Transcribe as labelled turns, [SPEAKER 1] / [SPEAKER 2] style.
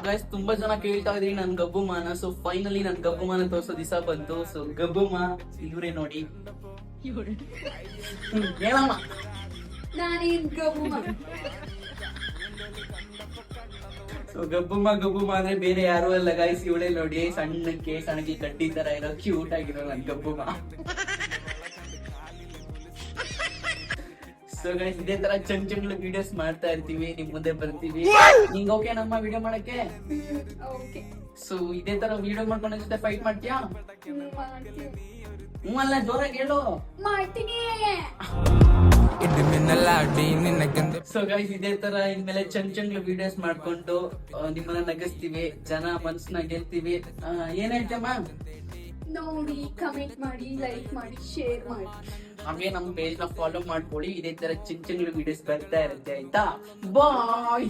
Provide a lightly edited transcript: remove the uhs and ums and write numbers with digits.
[SPEAKER 1] Guys ತುಂಬಾ ಜನ ಕೇಳ್ತಾ ಇದ್ರಿ ನನ್ ಗಬ್ಬುಮಾನ. ಸೊ ಫೈನಲಿ ನನ್ ಗಬ್ಬುಮಾನ ತೋರ್ಸೋ ದಿವಸ ಬಂತು. ಸೊ ಗಬ್ಬುಮಾ ಇವ್ರೆ ನೋಡಿ. ಹೇಳಮ್ಮ.
[SPEAKER 2] ನಾನೇನ್ ಗಬ್ಬುಮ.
[SPEAKER 1] ಸೊ ಗಬ್ಬುಮ ಅಂದ್ರೆ ಬೇರೆ ಯಾರು ಅಲ್ಲ ಗೈಸ್, ಇವಳೇ ನೋಡಿ. ಸಣ್ಣಕ್ಕೆ ಸಣ್ಣಗೆ ಕಡ್ಡಿ ತರ ಇರೋ ಕ್ಯೂಟ್ ಆಗಿರೋ ನನ್ ಗಬ್ಬುಮ. ಸೊ ಗೈಸ್ ಇದೇ ತರ ಚಂಚಂಗ್ಳು ವಿಡಿಯೋಸ್ ಮಾಡ್ತಾ ಇರ್ತೀವಿ, ನಿಮ್ ಮುಂದೆ ಬರ್ತೀವಿ. ನಿಂಗ್ ಓಕೆ ನಮ್ಮ ವಿಡಿಯೋ ಮಾಡಕ್ಕೆ?
[SPEAKER 2] ಓಕೆ.
[SPEAKER 1] ಸೊ ಇದೇ ತರ ವಿಡಿಯೋ ಮಾಡ್ಕೊಂಡ ಜೊತೆ ಫೈಟ್ ಮಾಡ್ತೀಯಾ?
[SPEAKER 2] ಮಾಡ್ತೀನಿ.
[SPEAKER 1] ಹ್ಞೂ ಅಲ್ಲ, ಜೋರಾಗಿ ಹೇಳು.
[SPEAKER 2] ಮಾಡ್ತೀನಿ.
[SPEAKER 1] ಸೊ ಗೈಸ್ ಇದೇ ತರ ಇನ್ಮೇಲೆ ಚಂಚಂಗ್ಳು ವಿಡಿಯೋಸ್ ಮಾಡ್ಕೊಂಡು ನಿಮ್ಮನ್ನ ನಗಿಸ್ತೀವಿ, ಜನ ಮನ್ಸನ್ನ ಗೆಲ್ತೀವಿ. ಏನ್ ಹೇಳ್ತಮ್ಮ?
[SPEAKER 2] ನೋಡಿ, ಕಮೆಂಟ್ ಮಾಡಿ, ಲೈಕ್ ಮಾಡಿ, ಶೇರ್ ಮಾಡಿ.
[SPEAKER 1] ಹಾಗೆ ನಮ್ಮ ಪೇಜ್ ನ ಫಾಲೋ ಮಾಡ್ಕೊಳ್ಳಿ. ಇದೇ ತರ ಚಂಚಂಗ್ಳು ವಿಡಿಯೋಸ್ ಬರ್ತಾ ಇರುತ್ತೆ ಆಯ್ತಾ. ಬಾಯ್.